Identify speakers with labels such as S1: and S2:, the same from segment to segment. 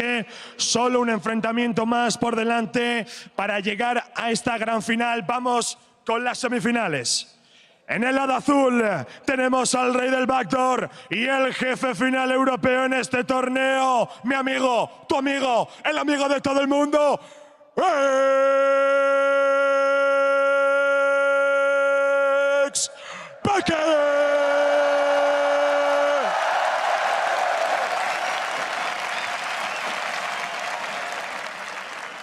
S1: que solo un enfrentamiento más por delante para llegar a esta gran final. Vamos con las semifinales. En el lado azul tenemos al rey del backdoor y el jefe final europeo en este torneo. Mi amigo, tu amigo, el amigo de todo el mundo. xPeke.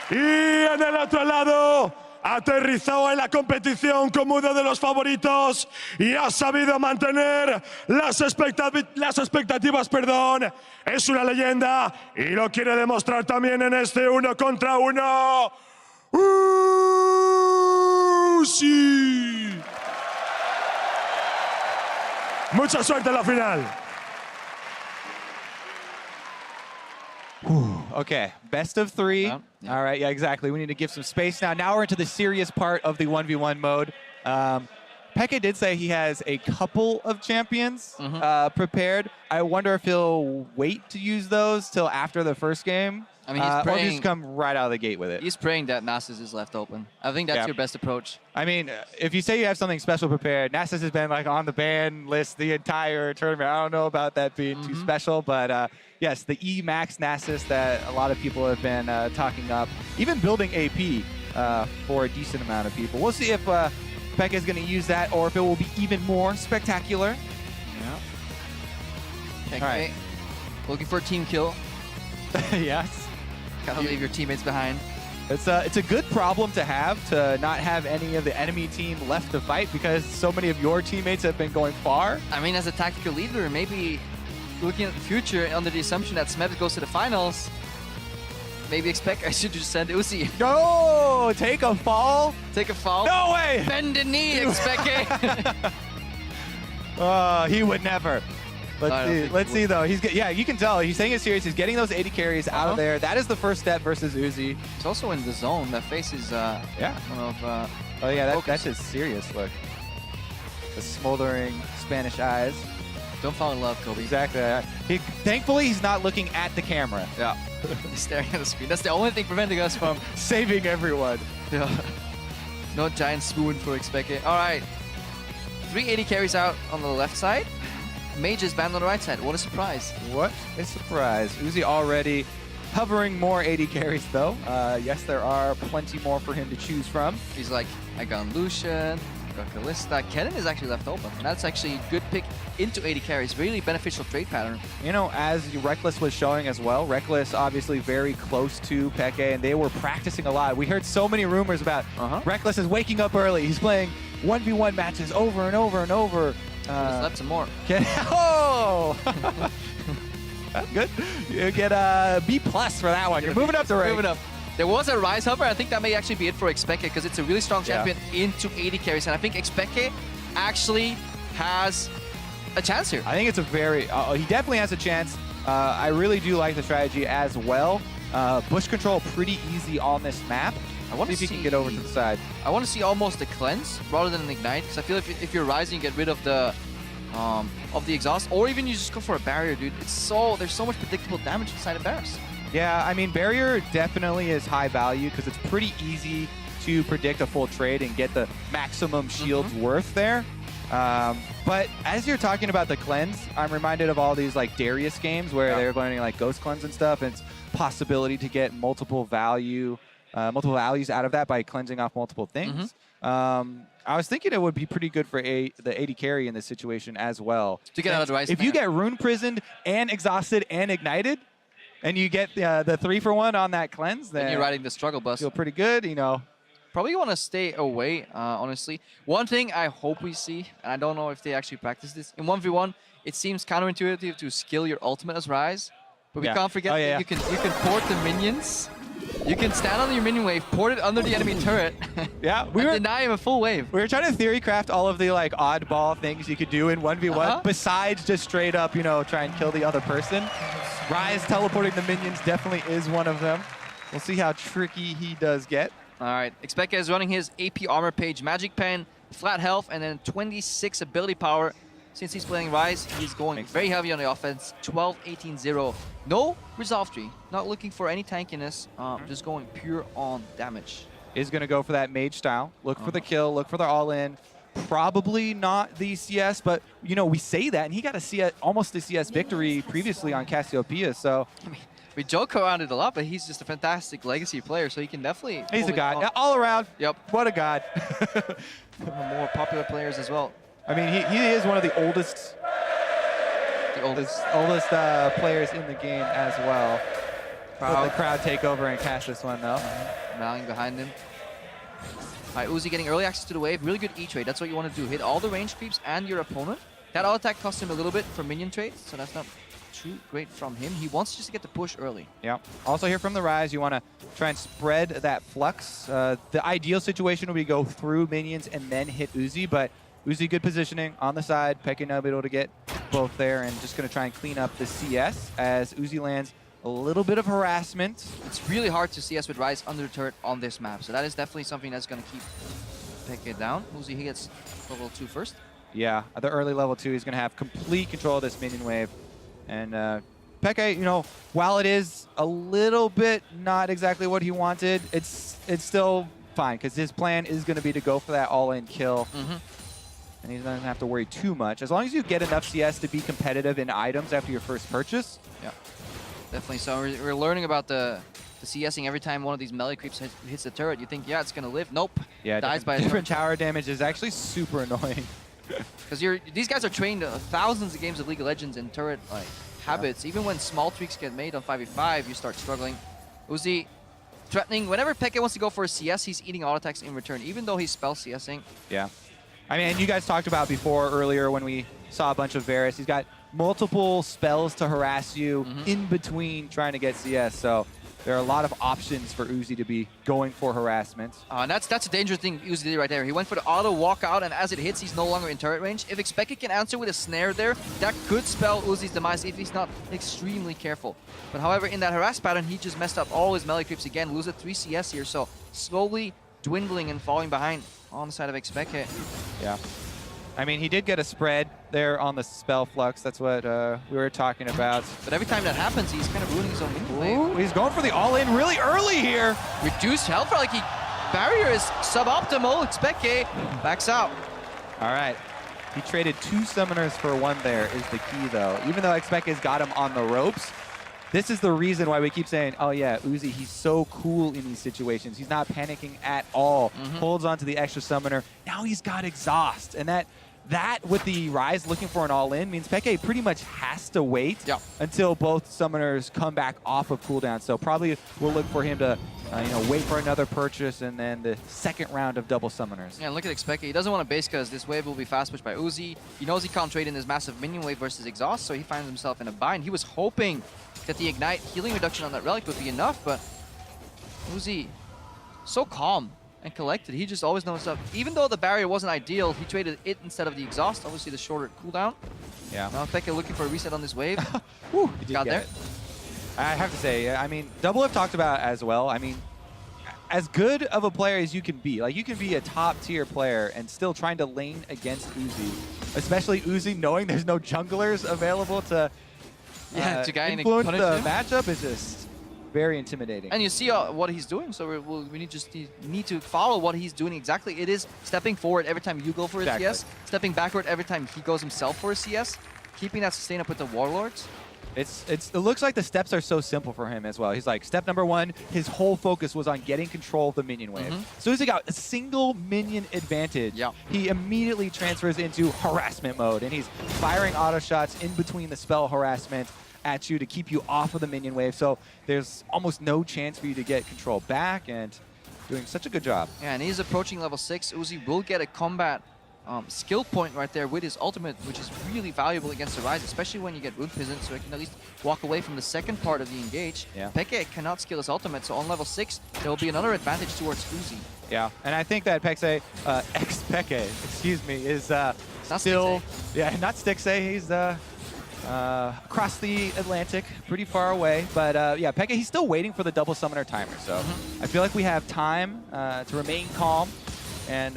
S1: Y en el otro lado, aterrizó en la competición como uno de los favoritos y ha sabido mantener las expectativas. Es una leyenda y lo quiere demostrar también en este 1 contra 1. Uzi. Mucha suerte en la final.
S2: Okay, best of 3.
S3: Yeah.
S2: All right, yeah, exactly. We need to give some space now. Now we're into the serious part of the 1v1 mode. Peke did say he has a couple of champions prepared. I wonder if he'll wait to use those till after the first game.
S3: I mean, he's praying,
S2: or just come right out of the gate with it.
S3: He's praying that Nasus is left open. I think that's your best approach.
S2: I mean, if you say you have something special prepared, Nasus has been like on the ban list the entire tournament. I don't know about that being too special, but yes, the E Max Nasus that a lot of people have been talking up, even building AP for a decent amount of people. We'll see if Peke is going to use that or if it will be even more spectacular.
S3: Okay,
S2: all right.
S3: Looking for a team kill.
S2: Yes.
S3: Gotta leave your teammates behind.
S2: It's a good problem to have, to not have any of the enemy team left to fight because so many of your teammates have been going far.
S3: I mean, as a tactical leader, maybe looking at the future under the assumption that Smeb goes to the finals, maybe I should just send Uzi.
S2: No! Take a fall?
S3: Take a fall?
S2: No way!
S3: Bend the knee, xPeke!
S2: He would never. Let's see though. Yeah, you can tell he's taking it serious. He's getting those 80 carries out of there. That is the first step versus Uzi.
S3: He's also in the zone. That face is one of
S2: oh yeah, that's just serious. Look, the smoldering Spanish eyes.
S3: Don't fall in love, Kobe.
S2: Exactly. Thankfully, he's not looking at the camera.
S3: Yeah. He's staring at the screen. That's the only thing preventing us from
S2: saving everyone.
S3: Yeah. No giant spoon for xPeke. All right. 380 carries out on the left side. Mage is banned on the right side. What a surprise.
S2: What a surprise. Uzi already hovering more 80 carries though. Yes, there are plenty more for him to choose from.
S3: He's like, I got Lucian, got Kalista. Kennen is actually left open. And that's actually a good pick into 80 carries. Really beneficial trade pattern.
S2: You know, as Reckless was showing as well, Reckless obviously very close to Peke and they were practicing a lot. We heard so many rumors about Reckless is waking up early. He's playing 1v1 matches over and over and over.
S3: Just left some more.
S2: Oh! That's good. You get a B+ for that one. You're moving up the rank.
S3: Moving up. There was a Ryze hover. I think that may actually be it for xPeke because it's a really strong champion into 80 carries. And I think xPeke actually has a chance here.
S2: I think it's a very... he definitely has a chance. I really do like the strategy as well. Bush control pretty easy on this map. I want to see if he can get over to the side. I
S3: want to see almost a cleanse rather than an ignite, because I feel if you're rising, you get rid of the exhaust, or even you just go for a barrier, dude. There's so much predictable damage inside of Varus.
S2: Yeah, I mean barrier definitely is high value because it's pretty easy to predict a full trade and get the maximum shield's worth there. But as you're talking about the cleanse, I'm reminded of all these like Darius games where they're going to like ghost cleanse and stuff, and it's possibility to get multiple values out of that by cleansing off multiple things. I was thinking it would be pretty good for the 80 carry in this situation as well.
S3: To get out of the Ryze.
S2: If you get rune prisoned and exhausted and ignited, and you get the 3-for-1 on that cleanse, then
S3: you're riding the struggle bus.
S2: Feel pretty good, you know.
S3: Probably want to stay away, honestly. One thing I hope we see, and I don't know if they actually practice this, in 1v1, it seems counterintuitive to skill your ultimate as Ryze, but we can't forget that you can port the minions. You can stand on your minion wave, port it under the enemy turret, deny him a full wave.
S2: We were trying to theory craft all of the like oddball things you could do in 1v1, besides just straight up, you know, try and kill the other person. Ryze teleporting the minions definitely is one of them. We'll see how tricky he does get.
S3: All right, xPeke is running his AP armor page, Magic Pen, flat health, and then 26 ability power. since he's playing Ryze, he's going very heavy on the offense. 12-18-0. No resolve tree. Not looking for any tankiness. Just going pure on damage.
S2: Is going to go for that mage style. Look for the kill. Look for the all-in. Probably not the CS, but you know, we say that, and he got a CS, almost a CS victory previously on Cassiopeia. So
S3: I mean, we joke around it a lot, but he's just a fantastic legacy player, so he can definitely.
S2: He's a god. All around.
S3: Yep.
S2: What a god.
S3: One of the more popular players as well.
S2: I mean, he is one of the oldest. Oldest players in the game as well. Let the crowd take over and catch this one though.
S3: Rallying behind him. All right, Uzi getting early access to the wave. Really good E-trade. That's what you want to do. Hit all the range creeps and your opponent. That auto attack cost him a little bit for minion trades, so that's not too great from him. He wants just to get the push early.
S2: Yeah. Also here from the Ryze, you want to try and spread that flux. The ideal situation would be go through minions and then hit Uzi, but Uzi good positioning on the side. Peke now be able to get both there and just going to try and clean up the CS as Uzi lands a little bit of harassment.
S3: It's really hard to CS with Ryze under the turret on this map, so that is definitely something that's going to keep Peke down. Uzi, he gets level 2 first.
S2: Yeah, at the early level 2, he's going to have complete control of this minion wave. And Peke, you know, while it is a little bit not exactly what he wanted, it's still fine because his plan is going to be to go for that all-in kill. And he doesn't have to worry too much. As long as you get enough CS to be competitive in items after your first purchase.
S3: Yeah, definitely. So we're learning about the CSing every time one of these melee creeps hits the turret. You think, yeah, it's going to live. Nope.
S2: Yeah,
S3: dies by
S2: different tower damage is actually super annoying.
S3: Because these guys are trained thousands of games of League of Legends in turret habits. Even when small tweaks get made on 5v5, you start struggling. Uzi threatening. Whenever Peke wants to go for a CS, he's eating auto attacks in return, even though he's spell CSing.
S2: Yeah. I mean, you guys talked about before earlier when we saw a bunch of Varus. He's got multiple spells to harass you in between trying to get CS. So there are a lot of options for Uzi to be going for harassment.
S3: And that's a dangerous thing Uzi did right there. He went for the auto walkout, and as it hits, he's no longer in turret range. If xPeke can answer with a snare there, that could spell Uzi's demise if he's not extremely careful. But however, in that harass pattern, he just messed up all his melee creeps again, loses 3 CS here, so slowly dwindling and falling behind on the side of xPeke.
S2: Yeah. I mean, he did get a spread there on the spell flux. That's what we were talking about.
S3: But every time that happens, he's kind of ruining his own minion wave.
S2: He's going for the all-in really early here.
S3: Reduced health, like barrier is suboptimal. xPeke backs out.
S2: All right. He traded 2 summoners for 1 there is the key, though. Even though xPeke's got him on the ropes, this is the reason why we keep saying, oh yeah, Uzi, he's so cool in these situations. He's not panicking at all. Holds on to the extra summoner. Now he's got exhaust. And that with the Ryze looking for an all-in means Peke pretty much has to wait until both summoners come back off of cooldown. So probably we'll look for him to wait for another purchase and then the second round of double summoners.
S3: Yeah, and look at xPeke. He doesn't want to base because this wave will be fast pushed by Uzi. He knows he can't trade in this massive minion wave versus exhaust, so he finds himself in a bind. He was hoping that the ignite healing reduction on that relic would be enough, but Uzi, so calm and collected. He just always knows stuff. Even though the barrier wasn't ideal, he traded it instead of the exhaust. Obviously, the shorter cooldown.
S2: Yeah.
S3: Now Peke looking for a reset on this wave.
S2: Woo,
S3: got there.
S2: I have to say, I mean, Double F talked about as well. I mean, as good of a player as you can be, like you can be a top tier player and still trying to lane against Uzi, especially Uzi knowing there's no junglers available to influence the matchup is just very intimidating.
S3: And you see what he's doing, so we need to follow what he's doing exactly. It is stepping forward every time you go for a CS, stepping backward every time he goes himself for a CS, keeping that sustain up with the Warlords.
S2: It looks like the steps are so simple for him as well. He's like, step number 1, his whole focus was on getting control of the minion wave. As soon as he got a single minion advantage, he immediately transfers into harassment mode, and he's firing auto shots in between the spell harassment at you to keep you off of the minion wave. So there's almost no chance for you to get control back, and doing such a good job.
S3: Yeah, and he's approaching level 6. Uzi will get a combat skill point right there with his ultimate, which is really valuable against the Ryze, especially when you get Rune Peasant, so he can at least walk away from the second part of the engage. Peke cannot skill his ultimate, so on level 6, there will be another advantage towards Uzi.
S2: Yeah, and I think that xPeke, excuse me, is still... Yeah, not Stixay, he's across the Atlantic, pretty far away. But yeah, Peke, he's still waiting for the double summoner timer, so I feel like we have time to remain calm and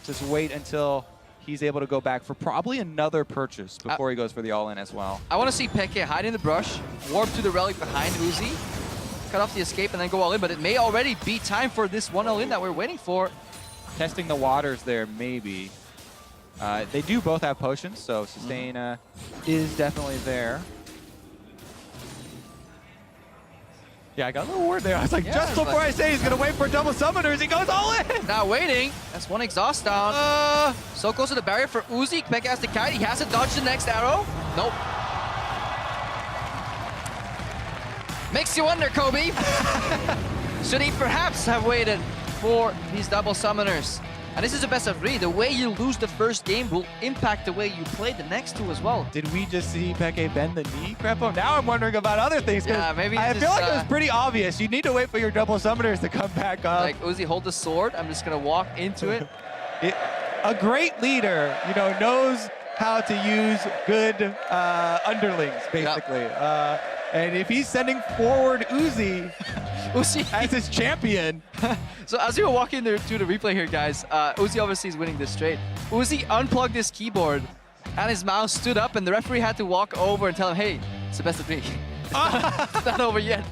S2: just wait until he's able to go back for probably another purchase before he goes for the all-in as well.
S3: I want to see Peke hide in the brush, warp to the relic behind Uzi, cut off the escape, and then go all in. But it may already be time for this one all in that we're waiting for.
S2: Testing the waters there, maybe. They do both have potions, so sustain is definitely there. Yeah, I got a little word there. I was like, just before I say he's going to wait for double summoners, he goes all in!
S3: Now waiting. That's one exhaust down. So close to the barrier for Uzi. Peke has to kite. He has to dodge the next arrow. Nope. Makes you wonder, Kobe. Should he perhaps have waited for these double summoners? And this is a best of 3. The way you lose the first game will impact the way you play the next 2 as well.
S2: Did we just see Peke bend the knee, Krepo? Now I'm wondering about other things.
S3: Yeah, maybe
S2: I feel like it was pretty obvious. You need to wait for your double summoners to come back up.
S3: Like, Uzi, hold the sword. I'm just going to walk into it.
S2: A great leader, you know, knows how to use good underlings, basically. Yep. And if he's sending forward Uzi as his champion.
S3: So as we were walking through the replay here, guys, Uzi obviously is winning this straight. Uzi unplugged his keyboard and his mouse stood up, and the referee had to walk over and tell him, hey, it's the best of 3. It's not over yet.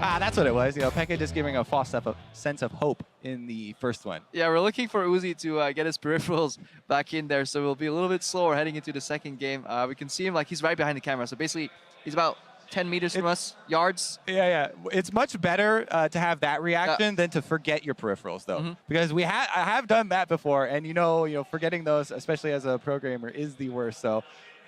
S2: That's what it was. You know, Peke just giving a false sense of hope in the first one.
S3: Yeah, we're looking for Uzi to get his peripherals back in there, so we'll be a little bit slower heading into the second game. We can see him like he's right behind the camera, so basically he's about 10 meters from us, yards.
S2: Yeah. It's much better to have that reaction than to forget your peripherals, though, because I have done that before, and you know, forgetting those, especially as a programmer, is the worst. So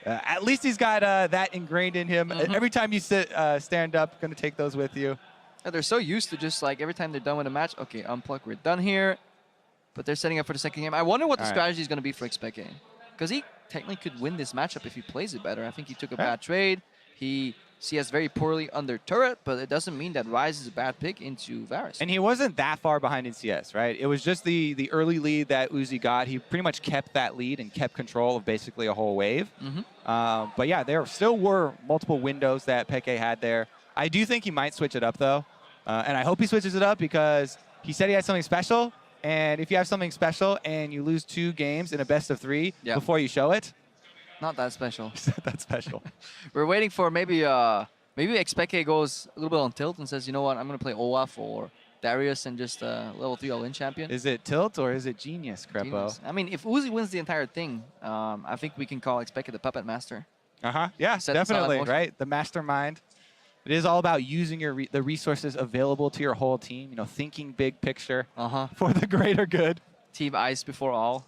S2: at least he's got that ingrained in him. Every time you stand up, going to take those with you.
S3: Yeah, they're so used to just like every time they're done with a match, okay, unplug, we're done here. But they're setting up for the second game. I wonder what the strategy is going to be for xPeke, because he technically could win this matchup if he plays it better. I think he took a bad trade. He CS very poorly under turret, but it doesn't mean that Ryze is a bad pick into Varus.
S2: And he wasn't that far behind in CS, right? It was just the early lead that Uzi got. He pretty much kept that lead and kept control of basically a whole wave. But yeah, there still were multiple windows that Peke had there. I do think he might switch it up, though. And I hope he switches it up, because he said he had something special. And if you have something special and you lose 2 games in a best of 3 before you show it,
S3: not that special.
S2: It's not that special.
S3: We're waiting for maybe xPeke goes a little bit on tilt and says, you know what, I'm going to play Olaf or Darius and just level 3 all-in champion.
S2: Is it tilt or is it genius, Krepo?
S3: Genius. I mean, if Uzi wins the entire thing, I think we can call xPeke the puppet master.
S2: Yeah, definitely, right? The mastermind. It is all about using the resources available to your whole team, you know, thinking big picture for the greater good.
S3: Team Ice before all.